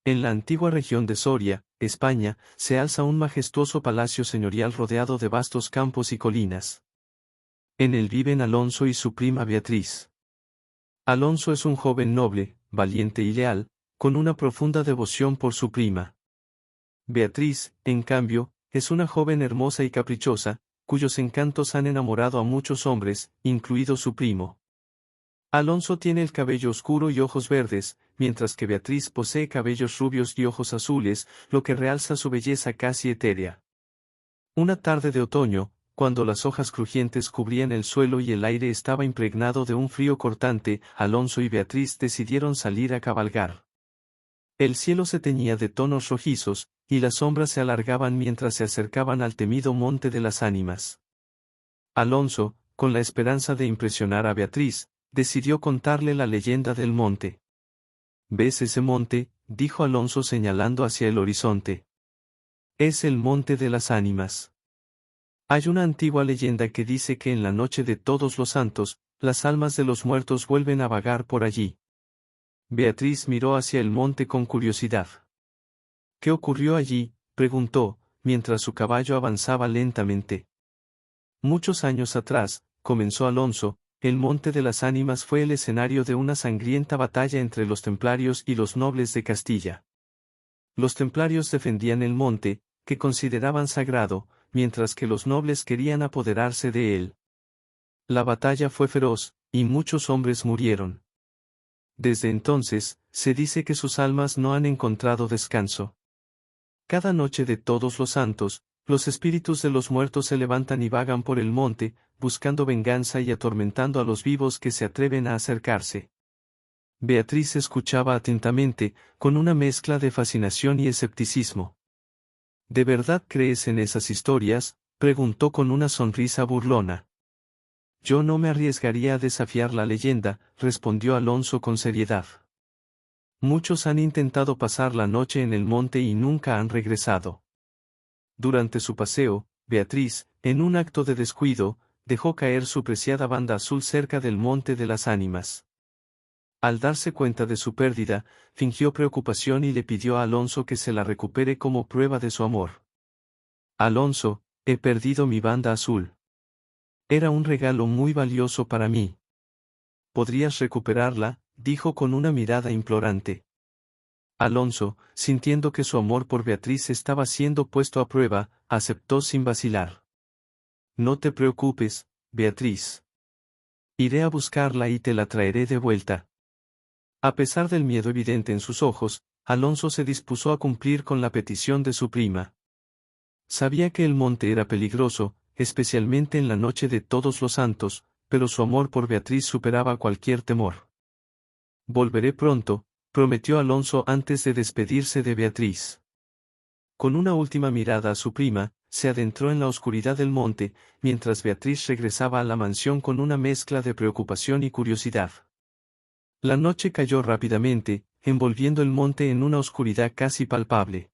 En la antigua región de Soria, España, se alza un majestuoso palacio señorial rodeado de vastos campos y colinas. En él viven Alonso y su prima Beatriz. Alonso es un joven noble, valiente y leal, con una profunda devoción por su prima. Beatriz, en cambio, es una joven hermosa y caprichosa, cuyos encantos han enamorado a muchos hombres, incluido su primo. Alonso tiene el cabello oscuro y ojos verdes, mientras que Beatriz posee cabellos rubios y ojos azules, lo que realza su belleza casi etérea. Una tarde de otoño, cuando las hojas crujientes cubrían el suelo y el aire estaba impregnado de un frío cortante, Alonso y Beatriz decidieron salir a cabalgar. El cielo se teñía de tonos rojizos, y las sombras se alargaban mientras se acercaban al temido Monte de las Ánimas. Alonso, con la esperanza de impresionar a Beatriz, decidió contarle la leyenda del monte. ¿Ves ese monte?, dijo Alonso señalando hacia el horizonte. Es el Monte de las Ánimas. Hay una antigua leyenda que dice que en la noche de Todos los Santos, las almas de los muertos vuelven a vagar por allí. Beatriz miró hacia el monte con curiosidad. ¿Qué ocurrió allí?, preguntó, mientras su caballo avanzaba lentamente. Muchos años atrás, comenzó Alonso, el Monte de las Ánimas fue el escenario de una sangrienta batalla entre los templarios y los nobles de Castilla. Los templarios defendían el monte, que consideraban sagrado, mientras que los nobles querían apoderarse de él. La batalla fue feroz, y muchos hombres murieron. Desde entonces, se dice que sus almas no han encontrado descanso. Cada noche de Todos los Santos, los espíritus de los muertos se levantan y vagan por el monte, buscando venganza y atormentando a los vivos que se atreven a acercarse. Beatriz escuchaba atentamente, con una mezcla de fascinación y escepticismo. ¿De verdad crees en esas historias?, preguntó con una sonrisa burlona. Yo no me arriesgaría a desafiar la leyenda, respondió Alonso con seriedad. Muchos han intentado pasar la noche en el monte y nunca han regresado. Durante su paseo, Beatriz, en un acto de descuido, dejó caer su preciada banda azul cerca del Monte de las Ánimas. Al darse cuenta de su pérdida, fingió preocupación y le pidió a Alonso que se la recupere como prueba de su amor. Alonso, he perdido mi banda azul. Era un regalo muy valioso para mí. ¿Podrías recuperarla?, dijo con una mirada implorante. Alonso, sintiendo que su amor por Beatriz estaba siendo puesto a prueba, aceptó sin vacilar. No te preocupes, Beatriz. Iré a buscarla y te la traeré de vuelta. A pesar del miedo evidente en sus ojos, Alonso se dispuso a cumplir con la petición de su prima. Sabía que el monte era peligroso, especialmente en la noche de Todos los Santos, pero su amor por Beatriz superaba cualquier temor. Volveré pronto, prometió Alonso antes de despedirse de Beatriz. Con una última mirada a su prima, se adentró en la oscuridad del monte, mientras Beatriz regresaba a la mansión con una mezcla de preocupación y curiosidad. La noche cayó rápidamente, envolviendo el monte en una oscuridad casi palpable.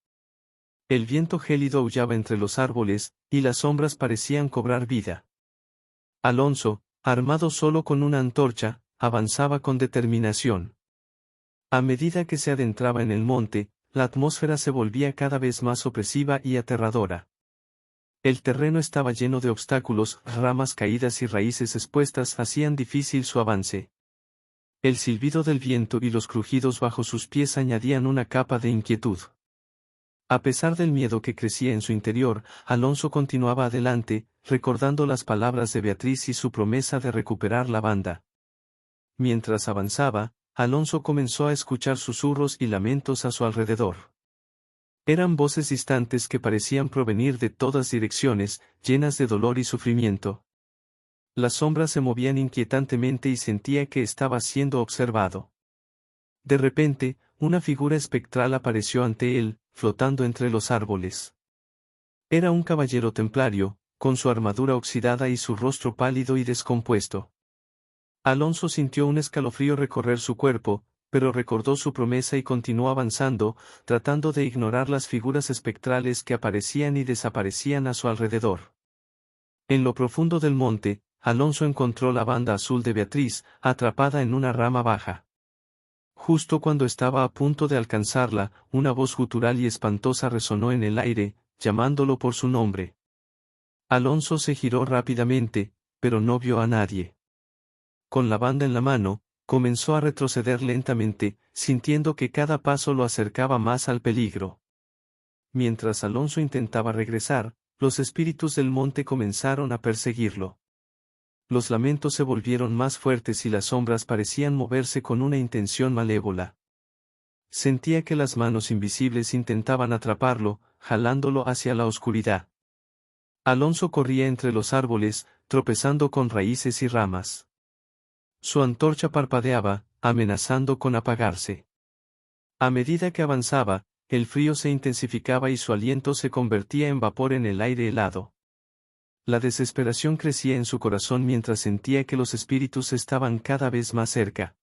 El viento gélido aullaba entre los árboles, y las sombras parecían cobrar vida. Alonso, armado solo con una antorcha, avanzaba con determinación. A medida que se adentraba en el monte, la atmósfera se volvía cada vez más opresiva y aterradora. El terreno estaba lleno de obstáculos, ramas caídas y raíces expuestas hacían difícil su avance. El silbido del viento y los crujidos bajo sus pies añadían una capa de inquietud. A pesar del miedo que crecía en su interior, Alonso continuaba adelante, recordando las palabras de Beatriz y su promesa de recuperar la banda. Mientras avanzaba, Alonso comenzó a escuchar susurros y lamentos a su alrededor. Eran voces distantes que parecían provenir de todas direcciones, llenas de dolor y sufrimiento. Las sombras se movían inquietantemente y sentía que estaba siendo observado. De repente, una figura espectral apareció ante él, flotando entre los árboles. Era un caballero templario, con su armadura oxidada y su rostro pálido y descompuesto. Alonso sintió un escalofrío recorrer su cuerpo, pero recordó su promesa y continuó avanzando, tratando de ignorar las figuras espectrales que aparecían y desaparecían a su alrededor. En lo profundo del monte, Alonso encontró la banda azul de Beatriz, atrapada en una rama baja. Justo cuando estaba a punto de alcanzarla, una voz gutural y espantosa resonó en el aire, llamándolo por su nombre. Alonso se giró rápidamente, pero no vio a nadie. Con la banda en la mano, comenzó a retroceder lentamente, sintiendo que cada paso lo acercaba más al peligro. Mientras Alonso intentaba regresar, los espíritus del monte comenzaron a perseguirlo. Los lamentos se volvieron más fuertes y las sombras parecían moverse con una intención malévola. Sentía que las manos invisibles intentaban atraparlo, jalándolo hacia la oscuridad. Alonso corría entre los árboles, tropezando con raíces y ramas. Su antorcha parpadeaba, amenazando con apagarse. A medida que avanzaba, el frío se intensificaba y su aliento se convertía en vapor en el aire helado. La desesperación crecía en su corazón mientras sentía que los espíritus estaban cada vez más cerca.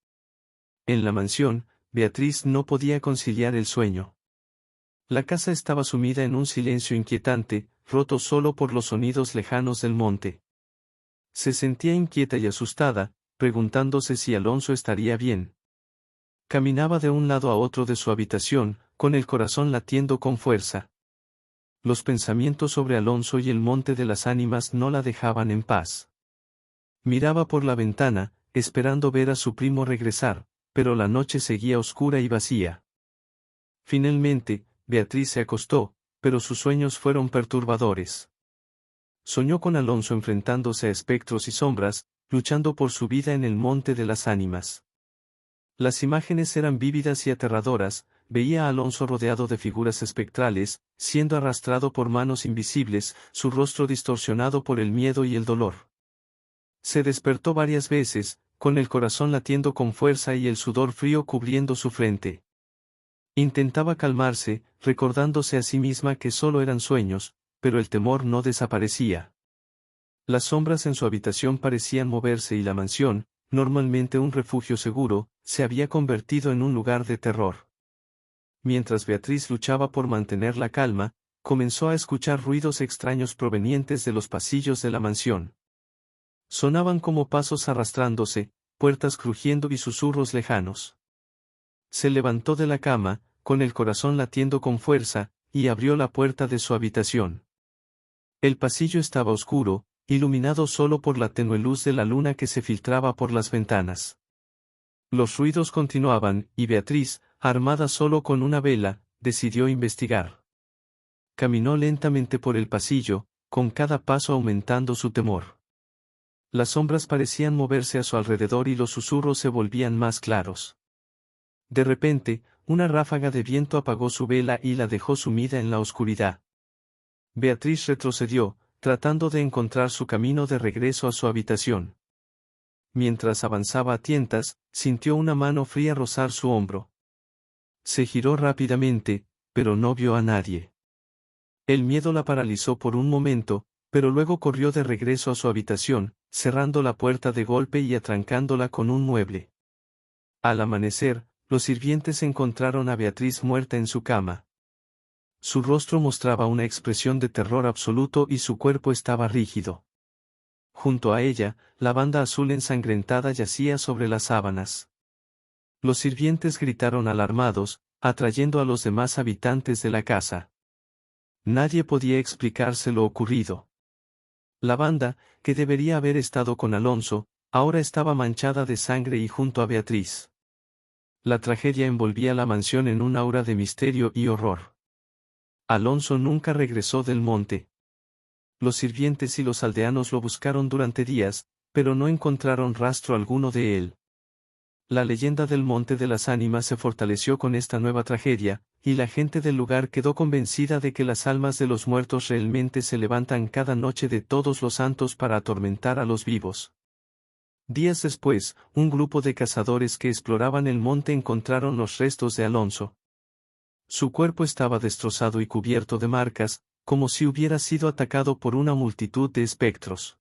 En la mansión, Beatriz no podía conciliar el sueño. La casa estaba sumida en un silencio inquietante, roto solo por los sonidos lejanos del monte. Se sentía inquieta y asustada, preguntándose si Alonso estaría bien. Caminaba de un lado a otro de su habitación, con el corazón latiendo con fuerza. Los pensamientos sobre Alonso y el monte de las ánimas no la dejaban en paz. Miraba por la ventana, esperando ver a su primo regresar, pero la noche seguía oscura y vacía. Finalmente, Beatriz se acostó, pero sus sueños fueron perturbadores. Soñó con Alonso enfrentándose a espectros y sombras, luchando por su vida en el monte de las ánimas. Las imágenes eran vívidas y aterradoras. Veía a Alonso rodeado de figuras espectrales, siendo arrastrado por manos invisibles, su rostro distorsionado por el miedo y el dolor. Se despertó varias veces, con el corazón latiendo con fuerza y el sudor frío cubriendo su frente. Intentaba calmarse, recordándose a sí misma que solo eran sueños, pero el temor no desaparecía. Las sombras en su habitación parecían moverse y la mansión, normalmente un refugio seguro, se había convertido en un lugar de terror. Mientras Beatriz luchaba por mantener la calma, comenzó a escuchar ruidos extraños provenientes de los pasillos de la mansión. Sonaban como pasos arrastrándose, puertas crujiendo y susurros lejanos. Se levantó de la cama, con el corazón latiendo con fuerza, y abrió la puerta de su habitación. El pasillo estaba oscuro, iluminado solo por la tenue luz de la luna que se filtraba por las ventanas. Los ruidos continuaban, y Beatriz, armada solo con una vela, decidió investigar. Caminó lentamente por el pasillo, con cada paso aumentando su temor. Las sombras parecían moverse a su alrededor y los susurros se volvían más claros. De repente, una ráfaga de viento apagó su vela y la dejó sumida en la oscuridad. Beatriz retrocedió, tratando de encontrar su camino de regreso a su habitación. Mientras avanzaba a tientas, sintió una mano fría rozar su hombro. Se giró rápidamente, pero no vio a nadie. El miedo la paralizó por un momento, pero luego corrió de regreso a su habitación, cerrando la puerta de golpe y atrancándola con un mueble. Al amanecer, los sirvientes encontraron a Beatriz muerta en su cama. Su rostro mostraba una expresión de terror absoluto y su cuerpo estaba rígido. Junto a ella, la banda azul ensangrentada yacía sobre las sábanas. Los sirvientes gritaron alarmados, atrayendo a los demás habitantes de la casa. Nadie podía explicarse lo ocurrido. La banda, que debería haber estado con Alonso, ahora estaba manchada de sangre y junto a Beatriz. La tragedia envolvía la mansión en un aura de misterio y horror. Alonso nunca regresó del monte. Los sirvientes y los aldeanos lo buscaron durante días, pero no encontraron rastro alguno de él. La leyenda del Monte de las Ánimas se fortaleció con esta nueva tragedia, y la gente del lugar quedó convencida de que las almas de los muertos realmente se levantan cada noche de Todos los Santos para atormentar a los vivos. Días después, un grupo de cazadores que exploraban el monte encontraron los restos de Alonso. Su cuerpo estaba destrozado y cubierto de marcas, como si hubiera sido atacado por una multitud de espectros.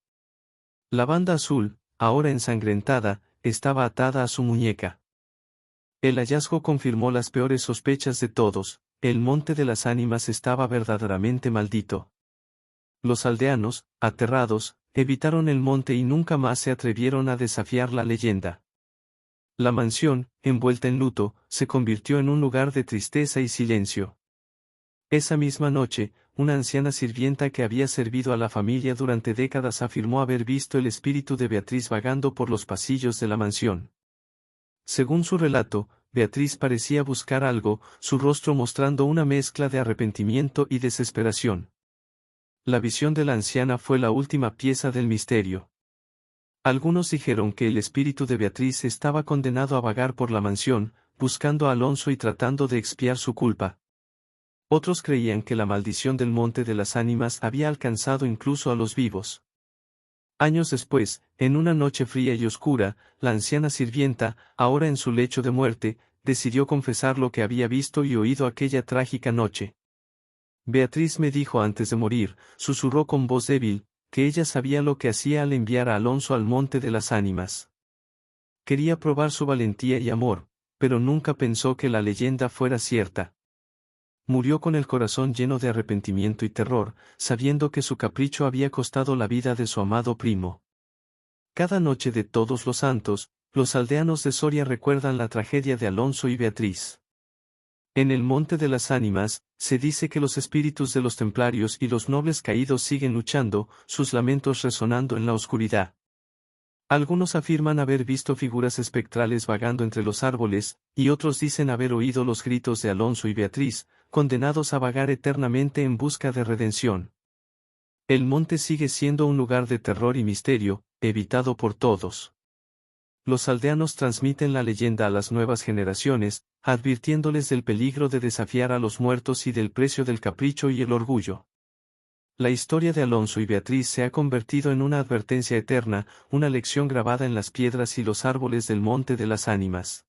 La banda azul, ahora ensangrentada, estaba atada a su muñeca. El hallazgo confirmó las peores sospechas de todos: el Monte de las Ánimas estaba verdaderamente maldito. Los aldeanos, aterrados, evitaron el monte y nunca más se atrevieron a desafiar la leyenda. La mansión, envuelta en luto, se convirtió en un lugar de tristeza y silencio. Esa misma noche, una anciana sirvienta que había servido a la familia durante décadas afirmó haber visto el espíritu de Beatriz vagando por los pasillos de la mansión. Según su relato, Beatriz parecía buscar algo, su rostro mostrando una mezcla de arrepentimiento y desesperación. La visión de la anciana fue la última pieza del misterio. Algunos dijeron que el espíritu de Beatriz estaba condenado a vagar por la mansión, buscando a Alonso y tratando de expiar su culpa. Otros creían que la maldición del Monte de las Ánimas había alcanzado incluso a los vivos. Años después, en una noche fría y oscura, la anciana sirvienta, ahora en su lecho de muerte, decidió confesar lo que había visto y oído aquella trágica noche. Beatriz me dijo antes de morir, susurró con voz débil, que ella sabía lo que hacía al enviar a Alonso al Monte de las Ánimas. Quería probar su valentía y amor, pero nunca pensó que la leyenda fuera cierta. Murió con el corazón lleno de arrepentimiento y terror, sabiendo que su capricho había costado la vida de su amado primo. Cada noche de Todos los Santos, los aldeanos de Soria recuerdan la tragedia de Alonso y Beatriz. En el Monte de las Ánimas, se dice que los espíritus de los templarios y los nobles caídos siguen luchando, sus lamentos resonando en la oscuridad. Algunos afirman haber visto figuras espectrales vagando entre los árboles, y otros dicen haber oído los gritos de Alonso y Beatriz, condenados a vagar eternamente en busca de redención. El monte sigue siendo un lugar de terror y misterio, evitado por todos. Los aldeanos transmiten la leyenda a las nuevas generaciones, advirtiéndoles del peligro de desafiar a los muertos y del precio del capricho y el orgullo. La historia de Alonso y Beatriz se ha convertido en una advertencia eterna, una lección grabada en las piedras y los árboles del Monte de las Ánimas.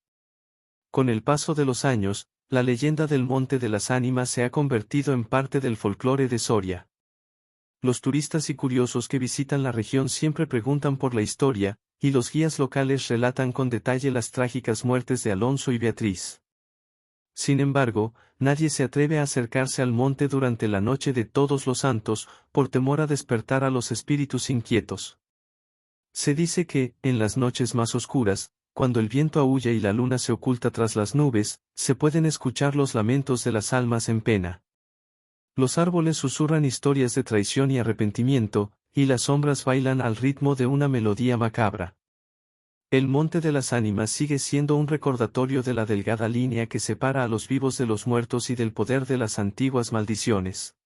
Con el paso de los años, la leyenda del Monte de las Ánimas se ha convertido en parte del folclore de Soria. Los turistas y curiosos que visitan la región siempre preguntan por la historia, y los guías locales relatan con detalle las trágicas muertes de Alonso y Beatriz. Sin embargo, nadie se atreve a acercarse al monte durante la noche de Todos los Santos, por temor a despertar a los espíritus inquietos. Se dice que, en las noches más oscuras, cuando el viento aúlla y la luna se oculta tras las nubes, se pueden escuchar los lamentos de las almas en pena. Los árboles susurran historias de traición y arrepentimiento, y las sombras bailan al ritmo de una melodía macabra. El Monte de las Ánimas sigue siendo un recordatorio de la delgada línea que separa a los vivos de los muertos y del poder de las antiguas maldiciones.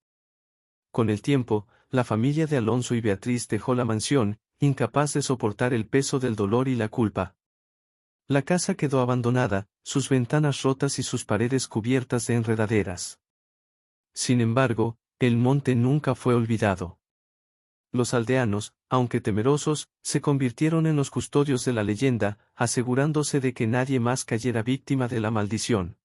Con el tiempo, la familia de Alonso y Beatriz dejó la mansión, incapaz de soportar el peso del dolor y la culpa. La casa quedó abandonada, sus ventanas rotas y sus paredes cubiertas de enredaderas. Sin embargo, el monte nunca fue olvidado. Los aldeanos, aunque temerosos, se convirtieron en los custodios de la leyenda, asegurándose de que nadie más cayera víctima de la maldición.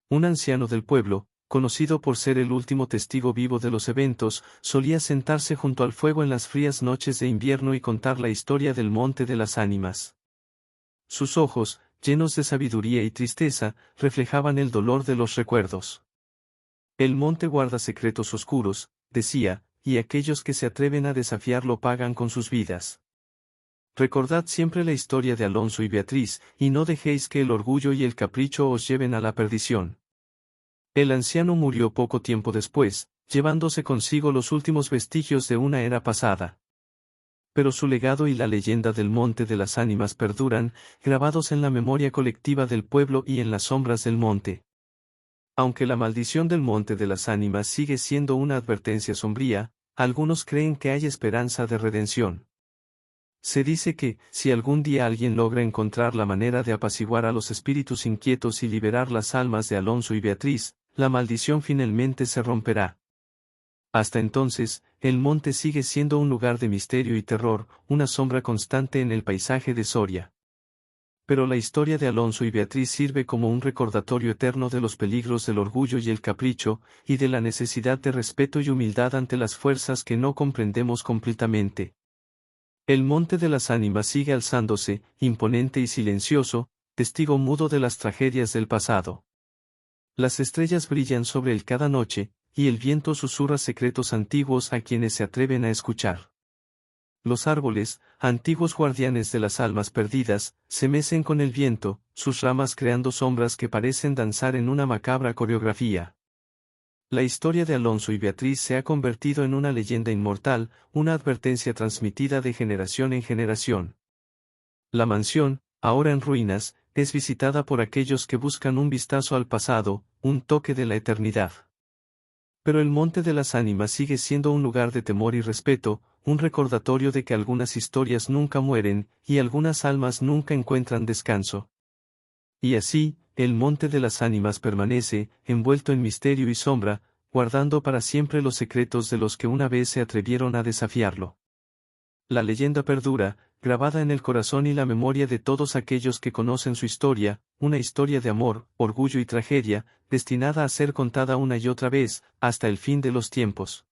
Un anciano del pueblo, conocido por ser el último testigo vivo de los eventos, solía sentarse junto al fuego en las frías noches de invierno y contar la historia del Monte de las Ánimas. Sus ojos, llenos de sabiduría y tristeza, reflejaban el dolor de los recuerdos. El monte guarda secretos oscuros, decía, y aquellos que se atreven a desafiarlo pagan con sus vidas. Recordad siempre la historia de Alonso y Beatriz, y no dejéis que el orgullo y el capricho os lleven a la perdición. El anciano murió poco tiempo después, llevándose consigo los últimos vestigios de una era pasada. Pero su legado y la leyenda del Monte de las Ánimas perduran, grabados en la memoria colectiva del pueblo y en las sombras del monte. Aunque la maldición del Monte de las Ánimas sigue siendo una advertencia sombría, algunos creen que hay esperanza de redención. Se dice que, si algún día alguien logra encontrar la manera de apaciguar a los espíritus inquietos y liberar las almas de Alonso y Beatriz, la maldición finalmente se romperá. Hasta entonces, el monte sigue siendo un lugar de misterio y terror, una sombra constante en el paisaje de Soria. Pero la historia de Alonso y Beatriz sirve como un recordatorio eterno de los peligros del orgullo y el capricho, y de la necesidad de respeto y humildad ante las fuerzas que no comprendemos completamente. El Monte de las Ánimas sigue alzándose, imponente y silencioso, testigo mudo de las tragedias del pasado. Las estrellas brillan sobre él cada noche, y el viento susurra secretos antiguos a quienes se atreven a escuchar. Los árboles, antiguos guardianes de las almas perdidas, se mecen con el viento, sus ramas creando sombras que parecen danzar en una macabra coreografía. La historia de Alonso y Beatriz se ha convertido en una leyenda inmortal, una advertencia transmitida de generación en generación. La mansión, ahora en ruinas, es visitada por aquellos que buscan un vistazo al pasado, un toque de la eternidad. Pero el Monte de las Ánimas sigue siendo un lugar de temor y respeto, un recordatorio de que algunas historias nunca mueren, y algunas almas nunca encuentran descanso. Y así, el Monte de las Ánimas permanece, envuelto en misterio y sombra, guardando para siempre los secretos de los que una vez se atrevieron a desafiarlo. La leyenda perdura, grabada en el corazón y la memoria de todos aquellos que conocen su historia, una historia de amor, orgullo y tragedia, destinada a ser contada una y otra vez, hasta el fin de los tiempos.